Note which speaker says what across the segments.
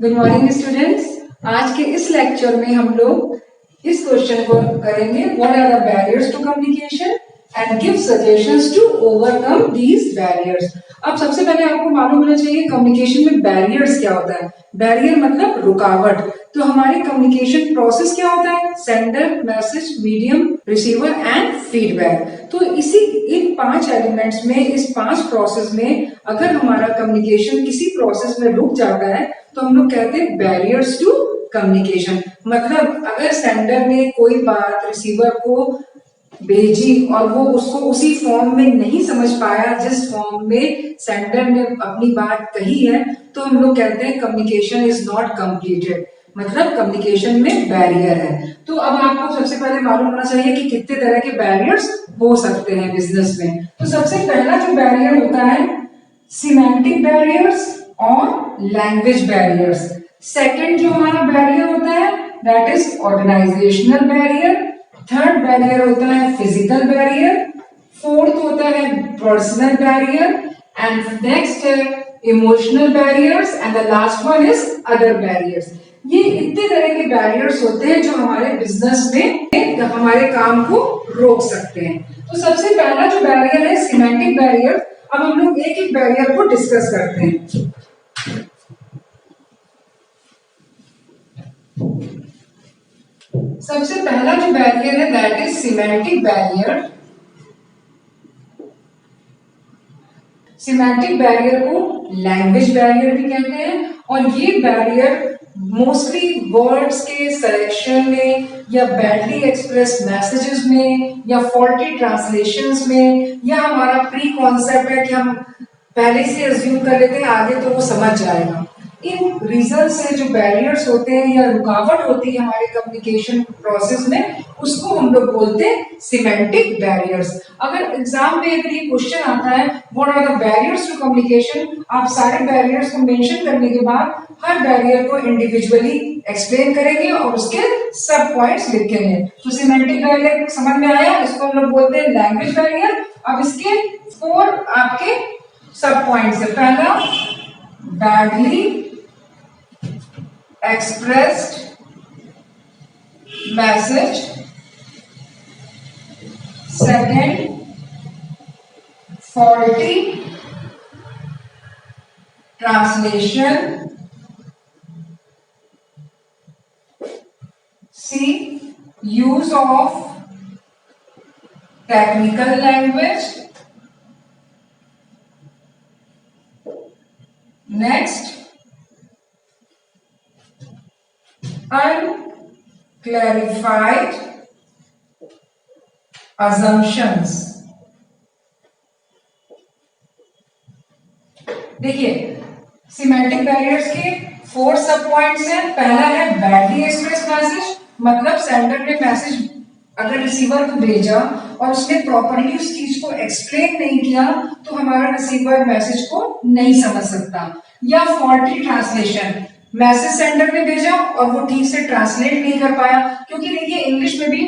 Speaker 1: Good morning students. आज के इस लेक्चर में हम लोग इस क्वेश्चन को करेंगे, what are the barriers to communication and give suggestions to overcome these barriers. अब सबसे पहले आपको मालूम होना चाहिए कम्युनिकेशन में बैरियर्स क्या होता है। बैरियर मतलब रुकावट। तो हमारे कम्युनिकेशन प्रोसेस क्या होता है? Sender, message, medium, receiver and feedback. तो इसी इन 5 एलिमेंट्स में, इस 5 प्रोसेस में अगर हमारा कम्युनिकेशन किसी प्रोसेस में रुक जाता है तो हम लोग कहते हैं बैरियर्स टू कम्युनिकेशन। मतलब अगर सेंडर ने कोई बात रिसीवर को भेजी और वो उसको उसी फॉर्म में नहीं समझ पाया जिस फॉर्म में सेंडर ने अपनी बात कही है, तो हम लोग कहते हैं कम्युनिकेशन इज नॉट कंप्लीटेड, मतलब कम्युनिकेशन में बैरियर है। तो अब आपको सबसे पहले मालूम होना चाहिए कि कितने तरह के बैरियर्स हो सकते हैं बिजनेस में। तो सबसे पहला जो बैरियर होता है सिमेंटिक बैरियर्स और लैंग्वेज बैरियर्स। सेकंड जो हमारा बैरियर होता है that is organisational barrier. Third barrier होता है फिजिकल बैरियर। फोर्थ होता है पर्सनल बैरियर एंड नेक्स्ट है emotional barriers and the last one is other barriers. ये इतने तरह के बैरियर्स होते हैं जो हमारे बिजनेस में हमारे काम को रोक सकते हैं। तो सबसे पहला जो बैरियर है सिमेंटिक बैरियर। अब हम लोग एक एक बैरियर को डिस्कस करते हैं। सबसे पहला जो बैरियर है that is semantic barrier. Semantic barrier को लैंग्वेज बैरियर भी कहते हैं और ये बैरियर मोस्टली वर्ड्स के सिलेक्शन में या बैडली एक्सप्रेस मैसेजेस में या फॉल्टी ट्रांसलेशंस में, या हमारा प्री कॉन्सेप्ट है कि हम पहले से अज्यूम कर लेते हैं आगे तो वो समझ जाएगा। इन रीजन से जो बैरियर्स होते हैं या रुकावट होती है हमारे कम्युनिकेशन प्रोसेस में, उसको हम लोग बोलते हैं सिमेंटिक बैरियर्स। अगर एग्जाम में अगर ये क्वेश्चन आता है what are the barriers to communication, आप सारे बैरियर्स को मेंशन करने के बाद हर बैरियर को इंडिविजुअली एक्सप्लेन करेंगे और उसके सब पॉइंट्स लिखेंगे। तो सिमेंटिक बैरियर समझ में आया, इसको हम लोग बोलते हैं लैंग्वेज बैरियर। अब इसके 4 आपके सब पॉइंट्स है। पहला badly expressed message, second faulty translation, C use of technical language, next unclarified assumptions। देखिए सिमेंटिक बैरियर्स के 4 सब पॉइंट्स हैं। पहला है बैडली एक्सप्रेस मैसेज, मतलब सेंडर ने मैसेज अगर रिसीवर को भेजा और उसने प्रॉपर्ली उस चीज को एक्सप्लेन नहीं किया तो हमारा रिसीवर मैसेज को नहीं समझ सकता। या फॉल्टी ट्रांसलेशन, मैसेज सेंडर ने भेजा और वो ठीक से ट्रांसलेट नहीं कर पाया, क्योंकि देखिए इंग्लिश में भी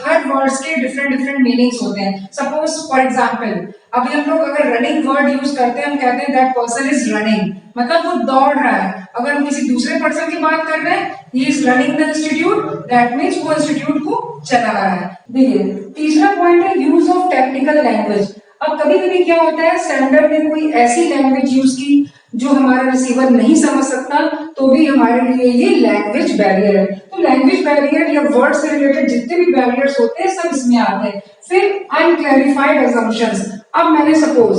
Speaker 1: हर वर्ड्स के डिफरेंट मीनिंग्स होते हैं। सपोज फॉर एग्जांपल अभी हम लोग अगर रनिंग वर्ड यूज करते हैं, हम कहते हैं दैट पर्सन इज रनिंग, मतलब वो दौड़ रहा है। अगर हम किसी दूसरे पर्सन की बात कर रहे हैं, he is running the institute, that means वो इंस्टीट्यूट को चला रहा है। देखिए तीसरा पॉइंट है यूज ऑफ टेक्निकल लैंग्वेज। अब कभी कभी क्या होता है सेंडर ने कोई ऐसी लैंग्वेज यूज की जो हमारा रिसीवर नहीं समझ सकता, तो भी हमारे लिए ये लैंग्वेज बैरियर है। तो लैंग्वेज बैरियर या वर्ड से रिलेटेड जितने भी बैरियर्स होते हैं सब इसमें आते हैं। फिर अनक्लैरिफाइड असम्पशंस। अब मैंने सपोज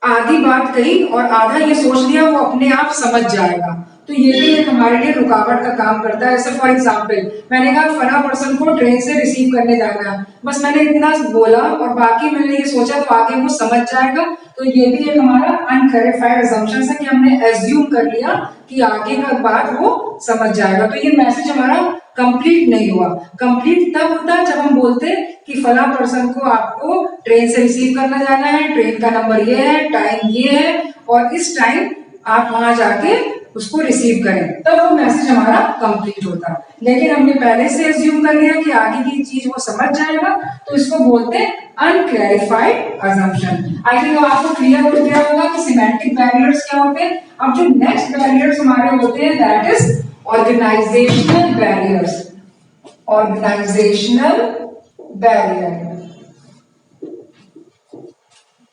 Speaker 1: आधी बात कही और आधा ये सोच लिया वो अपने आप समझ जाएगा, तो ये भी एक हमारे लिए रुकावट का काम करता है। ऐसे फॉर एग्जांपल मैंने कहा फला पर्सन को ट्रेन से रिसीव करने जाना है, बस मैंने इतना बोला और बाकी मैंने ये सोचा तो आगे वो समझ जाएगा, तो ये भी एक हमारा अनक्लैरिफाइड असम्पशन है कि हमने एज्यूम कर लिया कि आगे का बात वो समझ जाएगा। तो ये मैसेज हमारा कंप्लीट नहीं हुआ। कंप्लीट तब होता है जब हम बोलते हैं कि फला पर्सन को आपको ट्रेन से रिसीव करना जाना है, ट्रेन का नंबर ये है, टाइम ये है और इस टाइम आप वहां जाके उसको रिसीव करें, तब वो मैसेज हमारा कंप्लीट होता है। लेकिन हमने पहले से एज्यूम कर लिया कि आगे की चीज वो समझ जाएगा, तो इसको बोलते हैं अनक्लैरिफाइड अजम्पशन। आई थिंक आपको क्लियर हो गया होगा कि सिमेंटिक बैरियर्स क्या होते हैं। अब जो नेक्स्ट बैरियर्स हमारे होते हैं that is organisational barriers. Organisational barrier,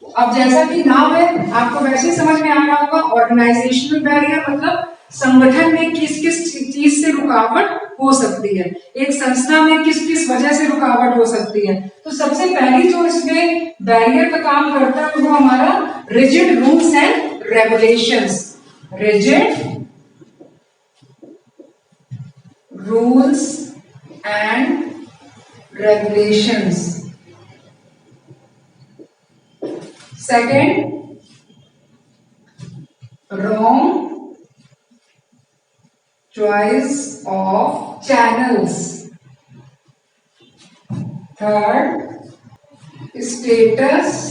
Speaker 1: अब जैसा कि नाम है आपको वैसे ही समझ में आ रहा होगा। ऑर्गेनाइजेशनल बैरियर मतलब संगठन में किस किस चीज से रुकावट हो सकती है, एक संस्था में किस किस वजह से रुकावट हो सकती है। तो सबसे पहली जो इसमें बैरियर का काम करता है वो हमारा rigid rules and regulations. Rigid rules and regulations. Second, wrong choice of channels. Third, status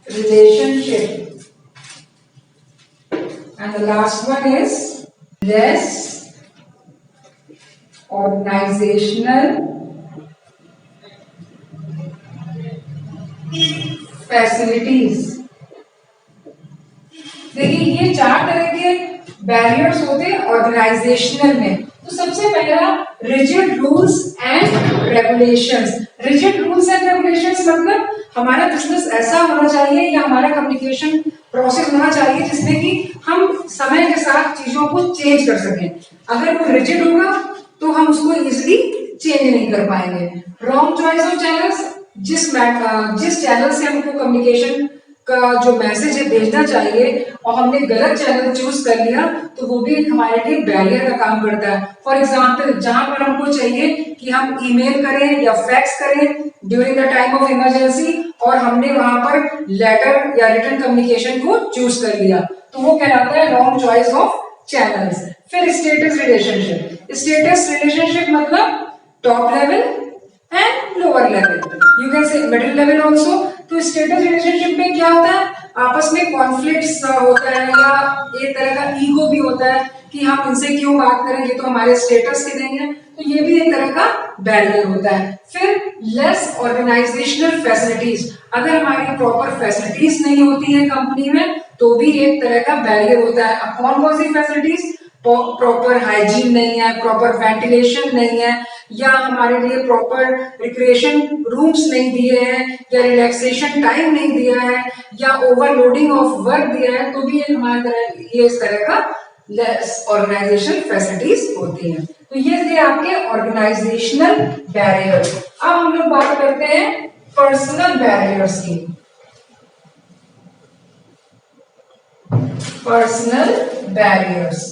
Speaker 1: relationship. And the last one is less organizational facilities. देखिए ये चार तरह के बैरियर्स होते हैं ऑर्गेनाइजेशनल में। तो सबसे पहला rigid rules and regulations. Rigid rules and regulations मतलब हमारा बिजनेस ऐसा होना चाहिए या हमारा कम्युनिकेशन प्रोसेस होना चाहिए जिसमें कि हम समय के साथ चीजों को चेंज कर सकें। अगर वो रिजिड होगा तो हम उसको इजिली चेंज नहीं कर पाएंगे। रॉन्ग चॉइस ऑफ चैनल्स, जिस चैनल से हमको कम्युनिकेशन का जो मैसेज है भेजना चाहिए और हमने गलत चैनल चूज कर लिया तो वो भी हमारे लिए बैरियर का काम करता है। फॉर एग्जाम्पल जहां पर हमको चाहिए कि हम ईमेल करें या फैक्स करें during the time of emergency और हमने वहां पर लेटर या रिटन कम्युनिकेशन को चूज कर लिया तो वो कहलाता है रॉन्ग चॉइस ऑफ चैनल्स। फिर स्टेटस रिलेशनशिप। स्टेटस रिलेशनशिप मतलब top level and lower level, you can say middle level also. तो स्टेटस रिलेशनशिप में क्या होता है, आपस में कॉन्फ्लिक्ट्स होता है या एक तरह का ईगो भी होता है कि हम इनसे क्यों बात करें, ये तो हमारे स्टेटस के नहीं है, तो ये भी एक तरह का बैरियर होता है। फिर लेस ऑर्गेनाइजेशनल फैसिलिटीज, अगर हमारी प्रॉपर फैसिलिटीज नहीं होती है कंपनी में तो भी एक तरह का बैरियर होता है। अब कौन कौन सी फैसिलिटीज, प्रॉपर हाइजीन नहीं है, प्रॉपर वेंटिलेशन नहीं है, या हमारे लिए प्रॉपर रिक्रिएशन रूम्स नहीं दिए हैं, या रिलैक्सेशन टाइम नहीं दिया है, या ओवरलोडिंग ऑफ वर्क दिया है, तो भी ये इस तरह का लेस ऑर्गेनाइजेशन फैसिलिटीज होती हैं। तो ये थे आपके ऑर्गेनाइजेशनल बैरियर्स। अब हम लोग बात करते हैं पर्सनल बैरियर्स की। पर्सनल बैरियर्स,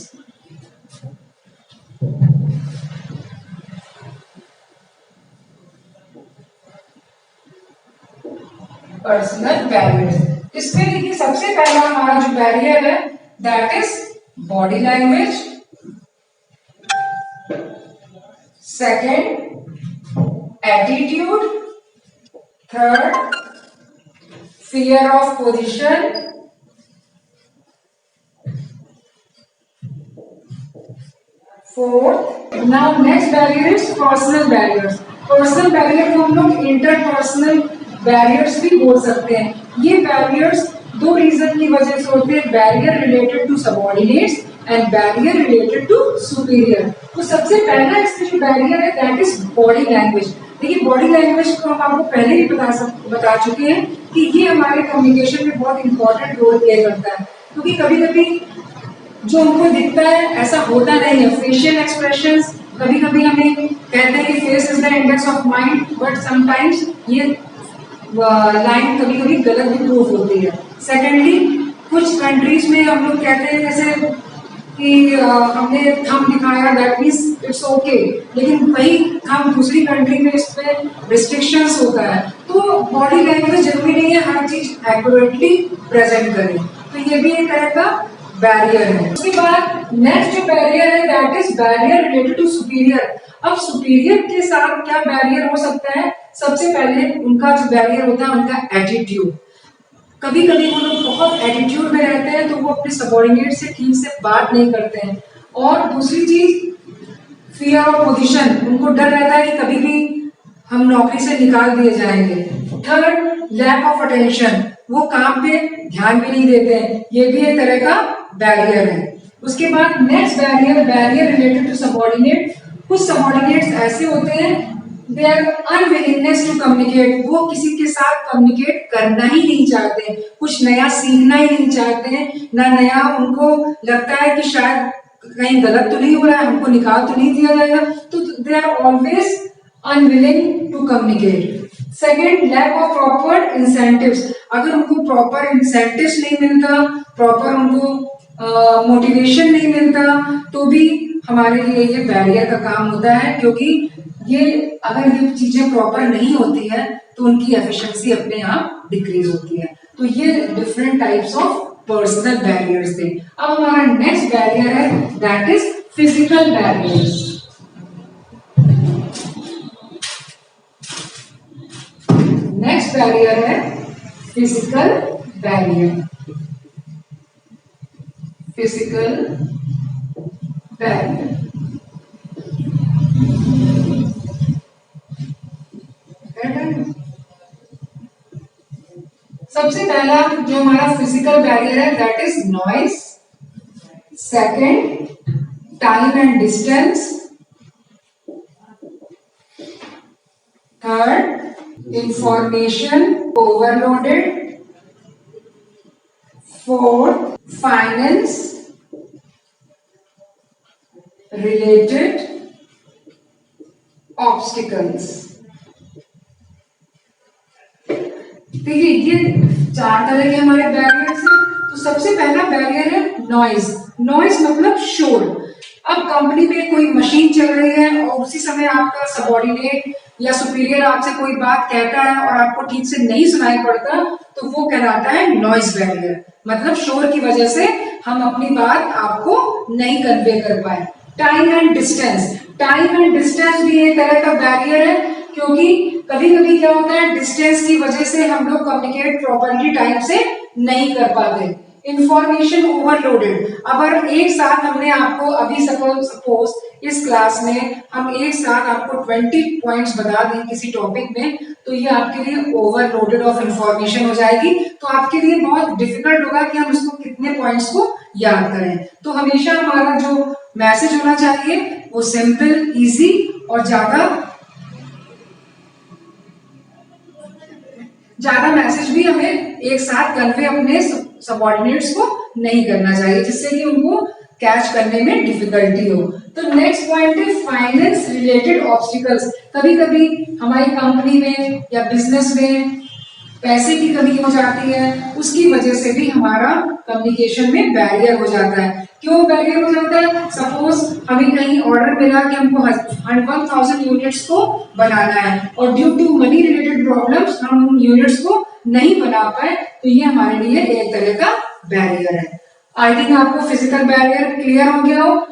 Speaker 1: पर्सनल बैरियर्स, इसमें देखिए सबसे पहला हमारा जो बैरियर है that is body language. Second attitude. Third fear of position. Fourth, now next barrier is personal barriers. Personal barrier को हम लोग इंटरपर्सनल बैरियर्स भी बोल सकते हैं। ये बैरियर्स दो रीजन की वजह से होते हैं, barrier related to subordinates and barrier related to superior. तो सबसे पहला इसमें जो बैरियर है दैट इज बॉडी लैंग्वेज। देखिए बॉडी लैंग्वेज को हम आपको पहले ही बता चुके हैं कि ये हमारे कम्युनिकेशन में बहुत इंपॉर्टेंट रोल प्ले करता है, क्योंकि कभी कभी जो हमको दिखता है ऐसा होता नहीं है। फेशियल एक्सप्रेशंस, कभी कभी हमें कहते हैं कि face is the index of mind, but sometimes ये लाइन कभी कभी गलत भी प्रूफ होती है। सेकेंडली कुछ कंट्रीज में हम लोग कहते हैं जैसे कि हमने थंब दिखाया दैट मींस इट्स ओके, लेकिन वही हम दूसरी कंट्री में इस पे रिस्ट्रिक्शंस होता है। तो बॉडी लैंग्वेज जरूरी नहीं है हर चीज एक्यूरेटली प्रेजेंट करें, तो ये भी एक तरह का बैरियर है। उसके बाद नेक्स्ट जो बैरियर है that is barrier related to superior. अब सुपीरियर के साथ क्या बैरियर हो सकता है, सबसे पहले उनका जो बैरियर होता है उनका एटीट्यूड। कभी कभी वो लोग बहुत एटीट्यूड में रहते हैं, तो वो अपने सबॉर्डिनेट से ठीक से बात नहीं करते हैं। और दूसरी चीज, फियर ऑफ पोजीशन, उनको डर रहता है कि कभी भी हम नौकरी से निकाल दिए जाएंगे। थर्ड, लैक ऑफ अटेंशन, वो काम पे ध्यान भी नहीं देते हैं, ये भी एक तरह का बैरियर है। उसके बाद next barrier, barrier related to subordinate. कुछ सबॉर्डिनेट्स ऐसे होते हैं, they are unwillingness to communicate, वो किसी के साथ कम्युनिकेट करना ही नहीं चाहते, कुछ नया सीखना ही नहीं चाहते हैं, ना नया उनको लगता है कि शायद कहीं गलत तो नहीं हो रहा है, हमको निकाल तो नहीं दिया जाएगा, तो they are always unwilling to communicate. Second, lack of proper incentives, अगर उनको प्रॉपर इंसेंटिव्स नहीं मिलता, प्रॉपर उनको मोटिवेशन नहीं मिलता, तो भी हमारे लिए ये बैरियर का काम होता है, क्योंकि ये अगर ये चीजें प्रॉपर नहीं होती है तो उनकी एफिशिएंसी अपने आप डिक्रीज होती है। तो ये different types of personal barriers थे। अब हमारा नेक्स्ट बैरियर है, that is physical barriers. Next barrier है फिजिकल बैरियर। फिजिकल बैरियर, सबसे पहला जो हमारा फिजिकल बैरियर है, that is noise. Second, time and distance. Third, information overloaded. Fourth, finance related obstacles. देखिए, ये चार तरह के हमारे बैरियर्स हैं। तो सबसे पहला बैरियर है नॉइज। नॉइज मतलब शोर। अब कंपनी में कोई मशीन चल रही है और उसी समय आपका सबॉर्डिनेट या सुपीरियर आपसे कोई बात कहता है और आपको ठीक से नहीं सुनाई पड़ता, तो वो कहलाता है नॉइज बैरियर। मतलब शोर की वजह से हम अपनी बात आपको नहीं कन्वे कर पाए। Time and distance, time and distance भी एक तरह का बैरियर है, क्योंकि कभी कभी क्या होता है, डिस्टेंस की वजह से हम लोग कम्युनिकेट प्रॉपर्ली टाइम से नहीं कर पाते। इंफॉर्मेशन ओवरलोडेड, अगर एक साथ हमने आपको अभी सपोज इस क्लास में हम एक साथ आपको 20 पॉइंट्स बता दें किसी टॉपिक में, तो ये आपके लिए ओवरलोडेड ऑफ इंफॉर्मेशन हो जाएगी। तो आपके लिए बहुत डिफिकल्ट होगा कि हम उसको कितने पॉइंट्स को याद करें। तो हमेशा हमारा जो मैसेज होना चाहिए वो सिंपल, इजी और ज्यादा मैसेज भी हमें एक साथ कन्वे अपने सबऑर्डिनेट्स को नहीं करना चाहिए, जिससे कि उनको कैच करने में डिफिकल्टी हो। तो नेक्स्ट पॉइंट है फाइनेंस रिलेटेड ऑब्स्टिकल्स। कभी कभी हमारी कंपनी में या बिजनेस में पैसे की कमी हो जाती है, उसकी वजह से भी हमारा कम्युनिकेशन में बैरियर हो जाता है। क्यों बैरियर हो जाता है? सपोज हमें कहीं ऑर्डर मिला कि हमको 1000 यूनिट्स को बनाना है और due to money related problems हम उन यूनिट्स को नहीं बना पाए, तो ये हमारे लिए एक तरह का बैरियर है। आई थिंक आपको फिजिकल बैरियर क्लियर हो गया हो।